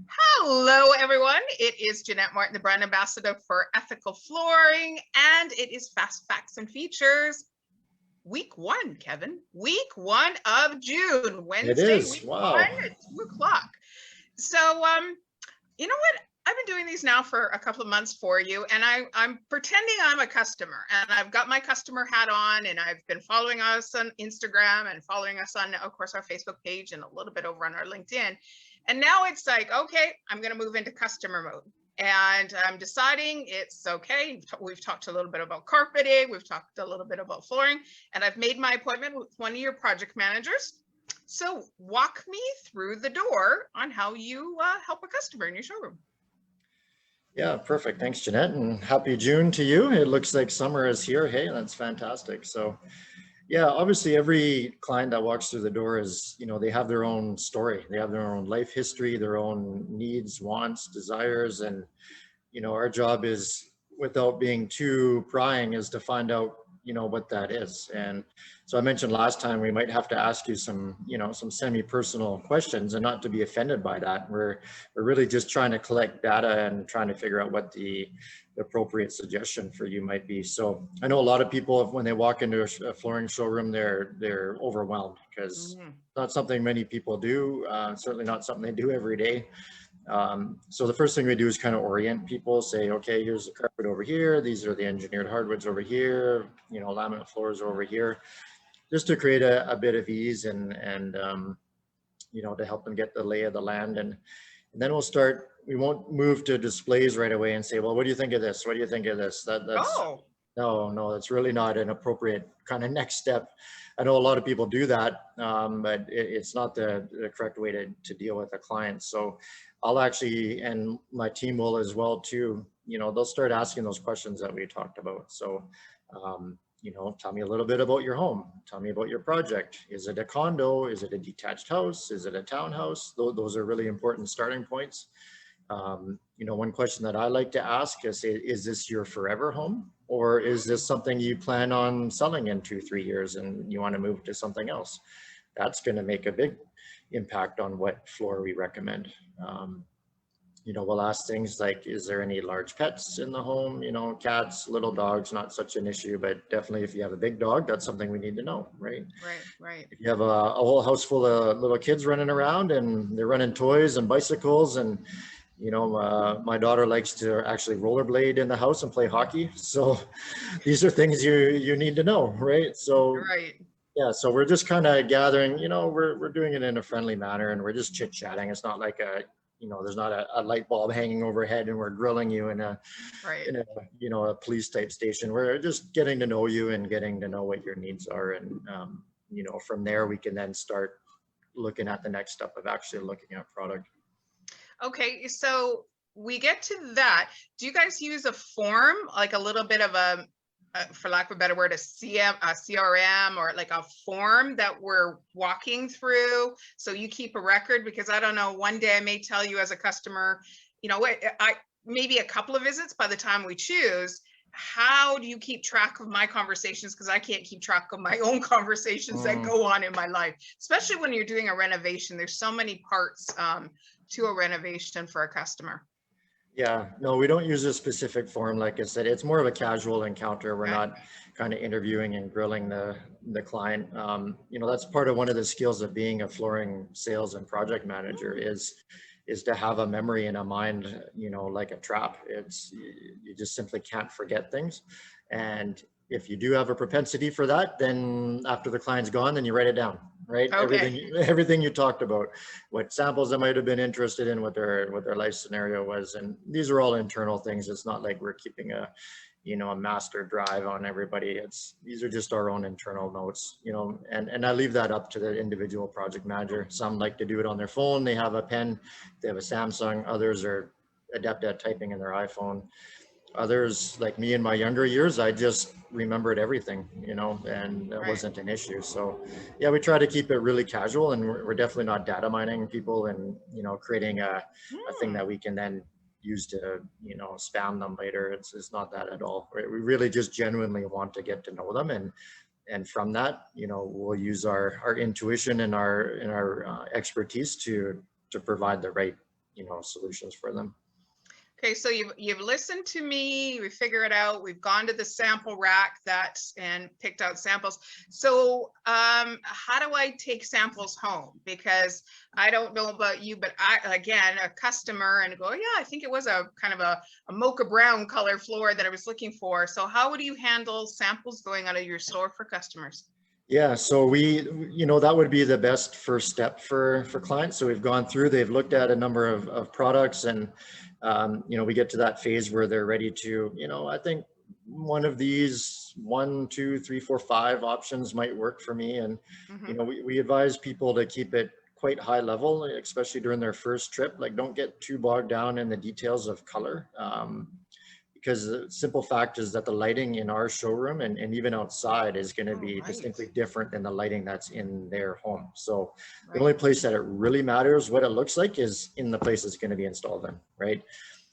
Hello, everyone. It is Jeanette Martin, the brand ambassador for Ethical Flooring, and it is Fast Facts and Features week one, Kevin. Week one of June, It Wednesday, is. week one Wow. at 2 o'clock. So, you know what? I've been doing these now for a couple of months for you, and I'm pretending I'm a customer, and I've got my customer hat on, and I've been following us on Instagram and following us on, of course, our Facebook page and a little bit over on our LinkedIn. And now it's like, okay, I'm going to move into customer mode. And I'm deciding it's okay. We've talked a little bit about carpeting. We've talked a little bit about flooring. And I've made my appointment with one of your project managers. So walk me through the door on how you help a customer in your showroom. Yeah, perfect. Thanks, Jeanette, and happy June to you. It looks like summer is here. Hey, that's fantastic. So, yeah, obviously every client that walks through the door is, they have their own story. They have their own life history, their own needs, wants, desires, and our job is, without being too prying, is to find out what that is. And so I mentioned last time we might have to ask you some some semi-personal questions, and not to be offended by that. We're really just trying to collect data and trying to figure out what the appropriate suggestion for you might be. So I know a lot of people, when they walk into a flooring showroom, they're overwhelmed because not something many people do, certainly not something they do every day. So the first thing we do is kind of orient people, say, okay, here's the carpet over here. These are the engineered hardwoods over here, laminate floors over here, just to create a bit of ease and to help them get the lay of the land. And then we won't move to displays right away and say, well, what do you think of this? What do you think of this? No, that's really not an appropriate kind of next step. I know a lot of people do that, but it's not the correct way to deal with a client. So I'll actually, and my team will as well too, they'll start asking those questions that we talked about. So, tell me a little bit about your home. Tell me about your project. Is it a condo? Is it a detached house? Is it a townhouse? Those are really important starting points. One question that I like to ask is this your forever home? Or is this something you plan on selling in 2-3 years and you want to move to something else? That's going to make a big impact on what floor we recommend. We'll ask things like, is there any large pets in the home? Cats, little dogs, not such an issue, but definitely if you have a big dog, that's something we need to know, right? Right. If you have a whole house full of little kids running around and they're running toys and bicycles, and my daughter likes to actually rollerblade in the house and play hockey. So these are things you need to know, right? So Right. yeah, so we're just kind of gathering, we're doing it in a friendly manner, and we're just chit chatting. It's not like there's not a light bulb hanging overhead and we're grilling you in a a police type station. We're just getting to know you and getting to know what your needs are, and from there we can then start looking at the next step of actually looking at product. Okay, so we get to that. Do you guys use a form, like a little bit of for lack of a better word, a CRM, or like a form that we're walking through so you keep a record? Because I don't know, one day I may tell you as a customer, maybe a couple of visits by the time we choose. How do you keep track of my conversations? Because I can't keep track of my own conversations that go on in my life, especially when you're doing a renovation. There's so many parts to a renovation for a customer. Yeah, no, we don't use a specific form. Like I said, it's more of a casual encounter. We're not kind of interviewing and grilling the client. That's part of one of the skills of being a flooring sales and project manager is to have a memory and a mind, like a trap. You just simply can't forget things. And if you do have a propensity for that, then after the client's gone, then you write it down, right? Okay. Everything you talked about, what samples they might have been interested in, what their life scenario was. And these are all internal things. It's not like we're keeping a master drive on everybody. These are just our own internal notes, and I leave that up to the individual project manager. Some like to do it on their phone. They have a pen, they have a Samsung. Others are adept at typing in their iPhone. Others, like me in my younger years, I just remembered everything, and that wasn't an issue. So yeah, we try to keep it really casual, and we're definitely not data mining people and, creating a thing that we can then use to, spam them later. It's not that at all. We really just genuinely want to get to know them. And from that, we'll use our intuition and our expertise to provide the right solutions for them. Okay, so you've listened to me, we figure it out, we've gone to the sample rack and picked out samples. So how do I take samples home? Because I don't know about you, but again, a customer, and go, yeah, I think it was a kind of a mocha brown color floor that I was looking for. So how would you handle samples going out of your store for customers? Yeah, so that would be the best first step for clients. So we've gone through, they've looked at a number of products, and we get to that phase where they're ready to, I think one of these 1, 2, 3, 4, 5 options might work for me. And we advise people to keep it quite high level, especially during their first trip. Like, don't get too bogged down in the details of color. Because the simple fact is that the lighting in our showroom and even outside is going to be distinctly different than the lighting that's in their home. So the only place that it really matters what it looks like is in the place it's going to be installed in, right?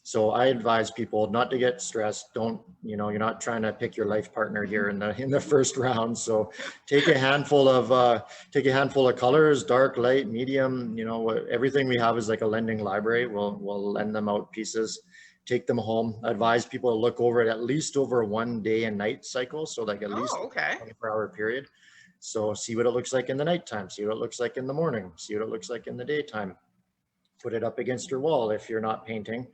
So I advise people not to get stressed. Don't, you're not trying to pick your life partner here in the first round. So take a handful of colors, dark, light, medium, everything we have is like a lending library. We'll lend them out pieces. Take them home. I advise people to look over it at least over a 1 day and night cycle. So like at least a 24-hour period. So see what it looks like in the nighttime, see what it looks like in the morning, see what it looks like in the daytime. Put it up against your wall. If you're not painting,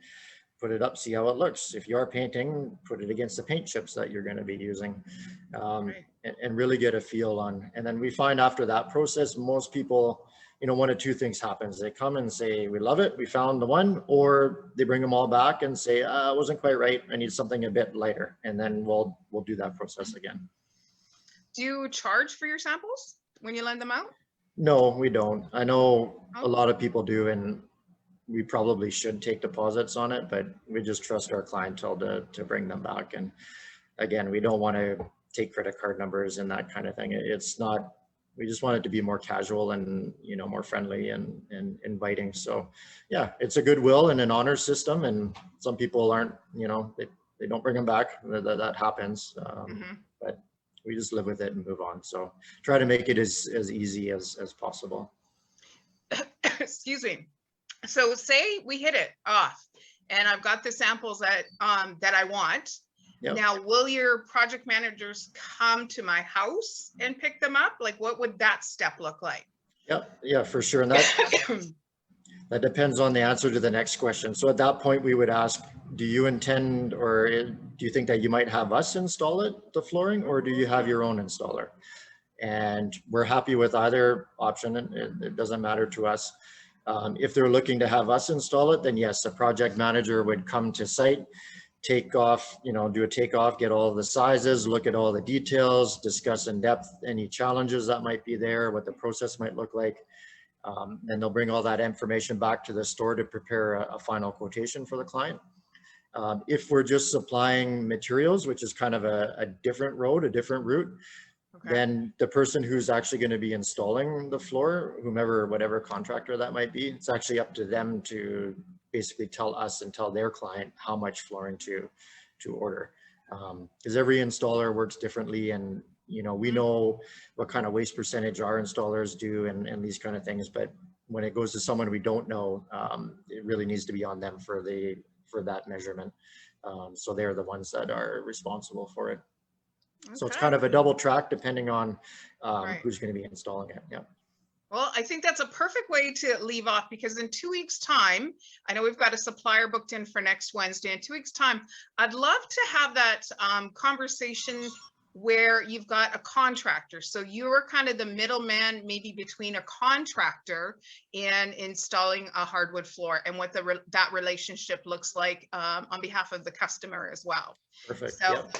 put it up, see how it looks. If you are painting, put it against the paint chips that you're going to be using, and really get a feel on. And then we find after that process, most people, one of two things happens. They come and say, we love it, we found the one, or they bring them all back and say, it wasn't quite right, I need something a bit lighter. And then we'll do that process again. Do you charge for your samples when you lend them out? No, we don't. I know a lot of people do, and we probably should take deposits on it, but we just trust our clientele to bring them back. And again, we don't want to take credit card numbers and that kind of thing. It's not, we just want it to be more casual and, more friendly and inviting. So yeah, it's a goodwill and an honor system. And some people aren't, they don't bring them back. That happens. But we just live with it and move on. So try to make it as easy as possible. Excuse me. So say we hit it off and I've got the samples that I want. Yep. Now, will your project managers come to my house and pick them up? Like, what would that step look like? Yeah, for sure. And that depends on the answer to the next question. So at that point, we would ask, do you intend, or do you think that you might have us install the flooring, or do you have your own installer? And we're happy with either option. It doesn't matter to us. If they're looking to have us install it, then yes, a project manager would come to site, take off, do a takeoff, get all the sizes, look at all the details, discuss in depth any challenges that might be there, what the process might look like. And they'll bring all that information back to the store to prepare a final quotation for the client. If we're just supplying materials, which is kind of a different road, a different route, then the person who's actually going to be installing the floor, whatever contractor that might be, it's actually up to them to basically tell us and tell their client how much flooring to order. Because every installer works differently, and we know what kind of waste percentage our installers do and these kind of things. But when it goes to someone we don't know, it really needs to be on them for that measurement. So they're the ones that are responsible for it. So it's kind of a double track depending on who's going to be installing it. Yeah. Well, I think that's a perfect way to leave off, because in 2 weeks' time, I know we've got a supplier booked in for next Wednesday. In 2 weeks' time, I'd love to have that conversation where you've got a contractor. So you're kind of the middleman, maybe between a contractor and installing a hardwood floor, and what that relationship looks like on behalf of the customer as well. Perfect. So, yep.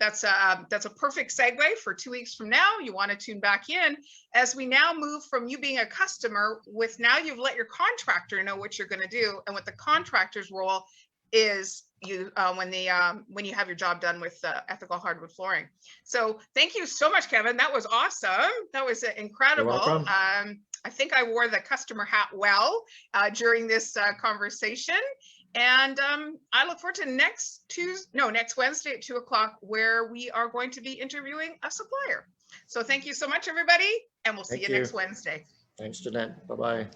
That's a perfect segue for 2 weeks from now. You want to tune back in as we now move from you being a customer with, now you've let your contractor know what you're going to do and what the contractor's role is when you have your job done with ethical hardwood flooring. So thank you so much, Kevin. That was awesome. That was incredible. You're welcome. I think I wore the customer hat well during this conversation. And I look forward to next Wednesday at 2 o'clock, where we are going to be interviewing a supplier. So thank you so much, everybody, and we'll see you next Wednesday. Thanks, Jeanette. Bye-bye.